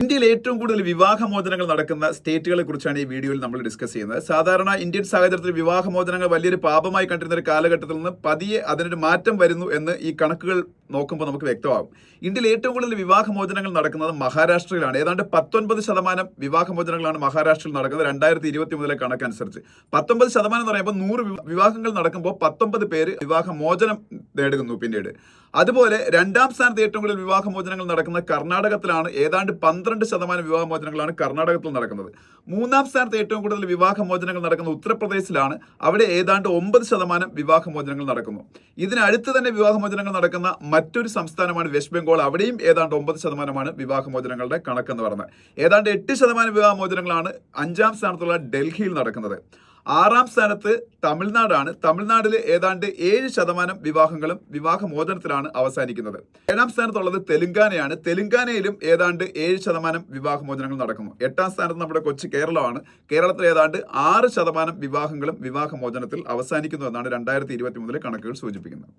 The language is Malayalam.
ഇന്ത്യയിൽ ഏറ്റവും കൂടുതൽ വിവാഹമോചനങ്ങൾ നടക്കുന്ന സ്റ്റേറ്റുകളെ കുറിച്ചാണ് ഈ വീഡിയോയിൽ നമ്മൾ ഡിസ്കസ് ചെയ്യുന്നത്. സാധാരണ ഇന്ത്യൻ സാഹചര്യത്തിൽ വിവാഹമോചനങ്ങൾ വലിയൊരു പാപമായി കണ്ടിരുന്ന ഒരു കാലഘട്ടത്തിൽ നിന്ന് പതിയെ അതിനൊരു മാറ്റം വരുന്നു എന്ന് ഈ കണക്കുകൾ നോക്കുമ്പോൾ നമുക്ക് വ്യക്തമാകും. ഇന്ത്യയിൽ ഏറ്റവും കൂടുതൽ വിവാഹമോചനങ്ങൾ നടക്കുന്നത് മഹാരാഷ്ട്രയിലാണ്. ഏതാണ്ട് 19% വിവാഹമോചനങ്ങളാണ് മഹാരാഷ്ട്രയിൽ നടക്കുന്നത് 2023 കണക്കനുസരിച്ച്. 19% എന്ന് പറയുമ്പോൾ 100 വിവാഹങ്ങൾ നടക്കുമ്പോൾ 19 പേര് വിവാഹമോചനം നേടുന്നു പിന്നീട്. അതുപോലെ രണ്ടാം സ്ഥാനത്ത് ഏറ്റവും കൂടുതൽ വിവാഹമോചനങ്ങൾ നടക്കുന്നത് കർണാടകത്തിലാണ്. ഏതാണ്ട് 12% വിവാഹമോചനങ്ങളാണ് കർണാടകത്തിൽ നടക്കുന്നത്. മൂന്നാം സ്ഥാനത്ത് ഏറ്റവും കൂടുതൽ വിവാഹമോചനങ്ങൾ നടക്കുന്നത് ഉത്തർപ്രദേശിലാണ്. അവിടെ ഏതാണ്ട് 9% വിവാഹമോചനങ്ങൾ നടക്കുന്നു. ഇതിനടുത്ത് തന്നെ വിവാഹമോചനങ്ങൾ നടക്കുന്ന മറ്റൊരു സംസ്ഥാനമാണ് വെസ്റ്റ് ബംഗാൾ. അവിടെയും ഏതാണ്ട് 9% വിവാഹമോചനങ്ങളുടെ കണക്കെന്ന് പറയുന്നത്. ഏതാണ്ട് 8% വിവാഹമോചനങ്ങളാണ് 5ാം സ്ഥാനത്തുള്ള ഡൽഹിയിൽ നടക്കുന്നത്. 6ാം സ്ഥാനത്ത് തമിഴ്നാടാണ്. തമിഴ്നാട്ടിൽ ഏതാണ്ട് 7% വിവാഹങ്ങളും വിവാഹമോചനത്തിലാണ് അവസാനിക്കുന്നത്. 7ാം സ്ഥാനത്തുള്ളത് തെലുങ്കാനയാണ്. തെലുങ്കാനയിലും ഏതാണ്ട് 7% വിവാഹമോചനങ്ങൾ നടക്കുന്നു. 8ാം സ്ഥാനത്ത് നമ്മുടെ കൊച്ചു കേരളമാണ്. കേരളത്തിൽ ഏതാണ്ട് 6% വിവാഹങ്ങളും വിവാഹമോചനത്തിൽ അവസാനിക്കുന്നു എന്നാണ് 2023 കണക്കുകൾ സൂചിപ്പിക്കുന്നത്.